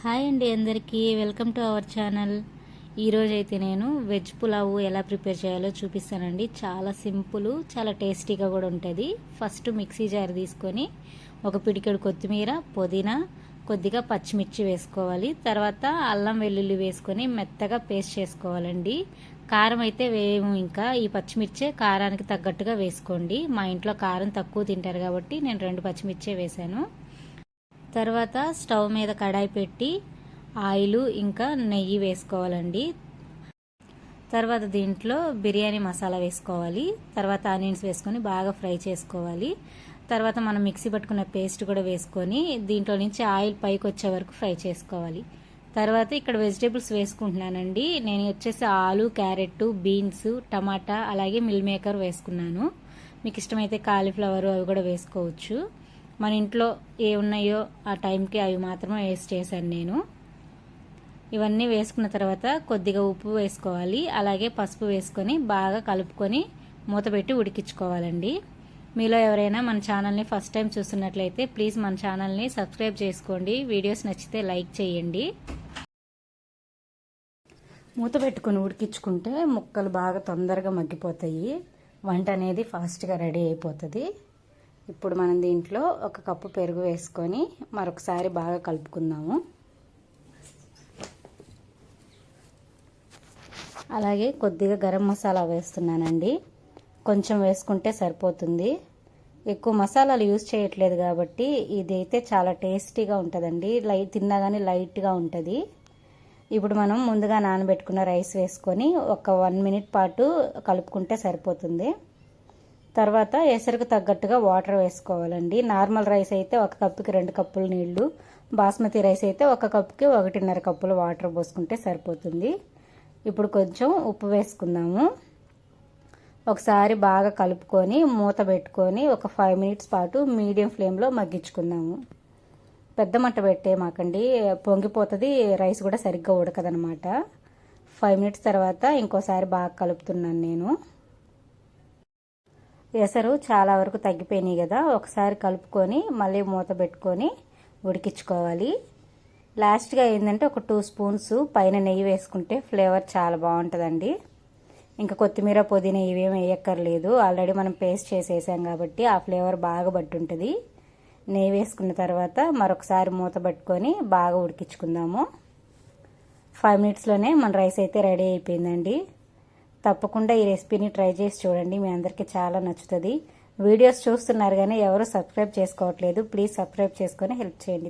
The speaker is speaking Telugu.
హాయ్ అండి అందరికీ వెల్కమ్ టు అవర్ ఛానల్. ఈరోజైతే నేను వెజ్ పులావ్ ఎలా ప్రిపేర్ చేయాలో చూపిస్తానండి. చాలా సింపుల్, చాలా టేస్టీగా కూడా ఉంటుంది. ఫస్ట్ మిక్సీ జార్ తీసుకొని ఒక పిడికెడు కొత్తిమీర, పుదీనా, కొద్దిగా పచ్చిమిర్చి వేసుకోవాలి. తర్వాత అల్లం వెల్లుల్లి వేసుకొని మెత్తగా పేస్ట్ చేసుకోవాలండి. కారం అయితే వేయము, ఇంకా ఈ పచ్చిమిర్చే కారానికి తగ్గట్టుగా వేసుకోండి. మా ఇంట్లో కారం తక్కువ తింటారు కాబట్టి నేను 2 పచ్చిమిర్చే వేసాను. తర్వాత స్టవ్ మీద కడాయి పెట్టి ఆయిల్ ఇంకా నెయ్యి వేసుకోవాలండి. తర్వాత దీంట్లో బిర్యానీ మసాలా వేసుకోవాలి. తర్వాత ఆనియన్స్ వేసుకొని బాగా ఫ్రై చేసుకోవాలి. తర్వాత మనం మిక్సీ పట్టుకున్న పేస్ట్ కూడా వేసుకొని దీంట్లో నుంచి ఆయిల్ పైకి వచ్చే వరకు ఫ్రై చేసుకోవాలి. తర్వాత ఇక్కడ వెజిటేబుల్స్ వేసుకుంటున్నానండి. నేను వచ్చేసి ఆలు, క్యారెట్, బీన్స్, టమాటా, అలాగే మిల్ మేకర్ వేసుకున్నాను. మీకు ఇష్టమైతే కాలీఫ్లవర్ అవి కూడా వేసుకోవచ్చు. మన ఇంట్లో ఏ ఉన్నాయో ఆ టైంకి అవి మాత్రమే వేస్ట్ చేశాను నేను. ఇవన్నీ వేసుకున్న తర్వాత కొద్దిగా ఉప్పు వేసుకోవాలి, అలాగే పసుపు వేసుకొని బాగా కలుపుకొని మూత పెట్టి ఉడికించుకోవాలండి. మీలో ఎవరైనా మన ఛానల్ని ఫస్ట్ టైం చూస్తున్నట్లయితే ప్లీజ్ మన ఛానల్ని సబ్స్క్రైబ్ చేసుకోండి. వీడియోస్ నచ్చితే లైక్ చేయండి. మూత పెట్టుకొని ఉడికించుకుంటే ముక్కలు బాగా తొందరగా మగ్గిపోతాయి, వంట అనేది ఫాస్ట్గా రెడీ అయిపోతుంది. ఇప్పుడు మనం దీంట్లో 1 కప్పు పెరుగు వేసుకొని మరొకసారి బాగా కలుపుకుందాము. అలాగే కొద్దిగా గరం మసాలా వేస్తున్నానండి. కొంచెం వేసుకుంటే సరిపోతుంది. ఎక్కువ మసాలాలు యూజ్ చేయట్లేదు కాబట్టి ఇదైతే చాలా టేస్టీగా ఉంటుందండి. తిన్నా కానీ లైట్గా ఉంటుంది. ఇప్పుడు మనం ముందుగా నానబెట్టుకున్న రైస్ వేసుకొని ఒక 1 మినిట్ పాటు కలుపుకుంటే సరిపోతుంది. తర్వాత ఎసరుకు తగ్గట్టుగా వాటర్ వేసుకోవాలండి. నార్మల్ రైస్ అయితే 1 కప్పుకి 2 కప్పులు నీళ్లు, బాస్మతి రైస్ అయితే 1 కప్పుకి 1.5 కప్పులు వాటర్ పోసుకుంటే సరిపోతుంది. ఇప్పుడు కొంచెం ఉప్పు వేసుకుందాము. ఒకసారి బాగా కలుపుకొని మూత పెట్టుకొని ఒక 5 మినిట్స్ పాటు మీడియం ఫ్లేమ్లో మగ్గించుకుందాము. పెద్ద మంట పెట్టేమాకండి, పొంగిపోతుంది, రైస్ కూడా సరిగ్గా ఉడకదనమాట. 5 మినిట్స్ తర్వాత ఇంకోసారి బాగా కలుపుతున్నాను నేను. ఎసరు చాలా వరకు తగ్గిపోయినాయి కదా, ఒకసారి కలుపుకొని మళ్ళీ మూత పెట్టుకొని ఉడికించుకోవాలి. లాస్ట్గా ఏంటంటే ఒక 2 స్పూన్స్ పైన నెయ్యి వేసుకుంటే ఫ్లేవర్ చాలా బాగుంటుందండి. ఇంకా కొత్తిమీర, పుదీనా ఇవేమి వేయక్కర్లేదు, ఆల్రెడీ మనం పేస్ట్ చేసేసాం కాబట్టి ఆ ఫ్లేవర్ బాగా పట్టుంటుంది. నెయ్యి వేసుకున్న తర్వాత మరొకసారి మూత పెట్టుకొని బాగా ఉడికించుకుందాము. 5 మినిట్స్లోనే మన రైస్ అయితే రెడీ అయిపోయిందండి. తప్పకుండా ఈ రెసిపీని ట్రై చేసి చూడండి, మీ అందరికీ చాలా నచ్చుతుంది. వీడియోస్ చూస్తున్నారు కానీ ఎవరు సబ్స్క్రైబ్ చేసుకోవట్లేదు, ప్లీజ్ సబ్స్క్రైబ్ చేసుకొని హెల్ప్ చేయండి.